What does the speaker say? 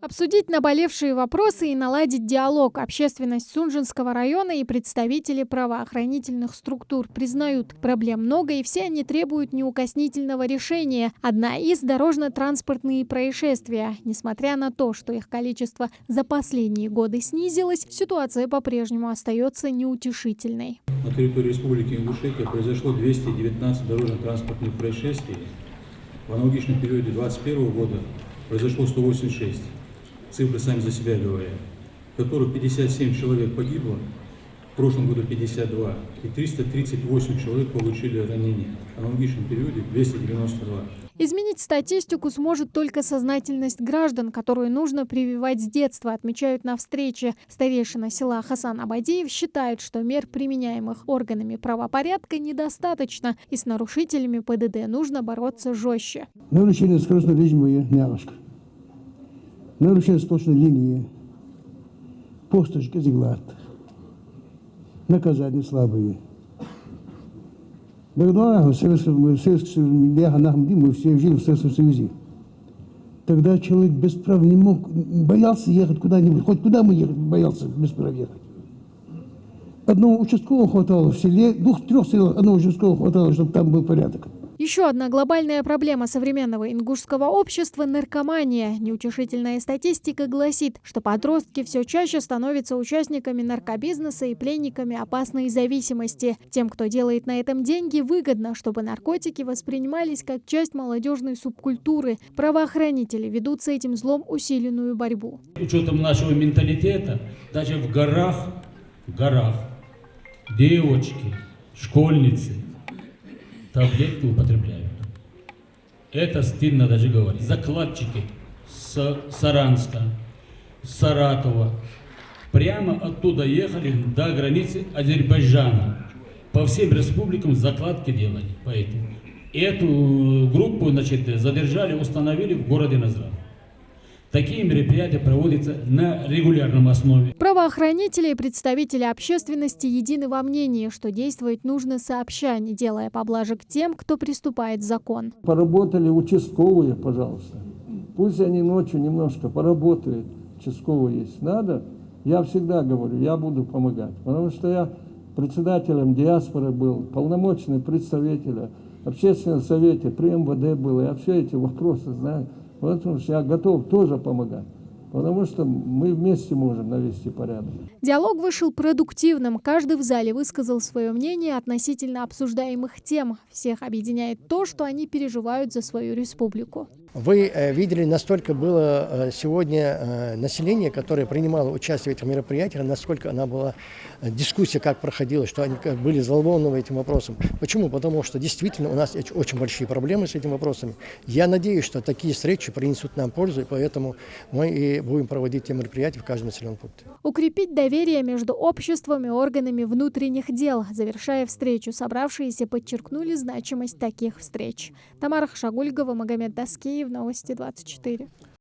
Обсудить наболевшие вопросы и наладить диалог. Общественность Сунжинского района и представители правоохранительных структур признают, проблем много, и все они требуют неукоснительного решения. Одна из – дорожно-транспортные происшествия. Несмотря на то, что их количество за последние годы снизилось, ситуация по-прежнему остается неутешительной. На территории Республики Ингушетия произошло 219 дорожно-транспортных происшествий. В аналогичном периоде 2021 года произошло 186. Цифры сами за себя говорят. В которых 57 человек погибло, в прошлом году 52, и 338 человек получили ранения. В аналогичном периоде 292. Изменить статистику сможет только сознательность граждан, которую нужно прививать с детства, отмечают на встрече. Старейшина села Хасан Абадиев считает, что мер, применяемых органами правопорядка, недостаточно, и с нарушителями ПДД нужно бороться жестче. Нарушение скоростного режима няшка. Нарушение сплошной линии. Посточка зиглат. Наказания слабые. Тогда мы все жили в Советском Союзе. Тогда человек без прав не мог, боялся ехать куда-нибудь. Хоть куда мы ехать, боялся без прав ехать. Одного участкового хватало в селе, 2-3 селах одного участкового хватало, чтобы там был порядок. Еще одна глобальная проблема современного ингушского общества – наркомания. Неутешительная статистика гласит, что подростки все чаще становятся участниками наркобизнеса и пленниками опасной зависимости. Тем, кто делает на этом деньги, выгодно, чтобы наркотики воспринимались как часть молодежной субкультуры. Правоохранители ведут с этим злом усиленную борьбу. Учетом нашего менталитета, даже в горах девочки, школьницы таблетки употребляют. Это стыдно даже говорить. Закладчики с Саранска, с Саратова прямо оттуда ехали до границы Азербайджана. По всем республикам закладки делали. Поэтому эту группу, задержали, установили в городе Назран. Такие мероприятия проводятся на регулярном основе. Правоохранители и представители общественности едины во мнении, что действовать нужно сообща, не делая поблажек тем, кто приступает закон. Поработали участковые, пожалуйста. Пусть они ночью немножко поработают. Участковые есть. Надо, я всегда говорю, я буду помогать. Потому что я председателем диаспоры был, полномочный представитель в общественном совете, при МВД был. Я все эти вопросы знаю. Потому что я готов тоже помогать. Потому что мы вместе можем навести порядок. Диалог вышел продуктивным. Каждый в зале высказал свое мнение относительно обсуждаемых тем. Всех объединяет то, что они переживают за свою республику. Вы видели, настолько было сегодня население, которое принимало участие в этих мероприятиях, насколько она была дискуссия, как проходила, что они были взволнованы этим вопросом. Почему? Потому что действительно у нас очень большие проблемы с этими вопросами. Я надеюсь, что такие встречи принесут нам пользу, и поэтому мы и будем проводить те мероприятия в каждом населенном пункте. Укрепить доверие между обществом и органами внутренних дел. Завершая встречу, собравшиеся подчеркнули значимость таких встреч. Тамара Хашагульгова, Магомед Даскеев, Новости 24.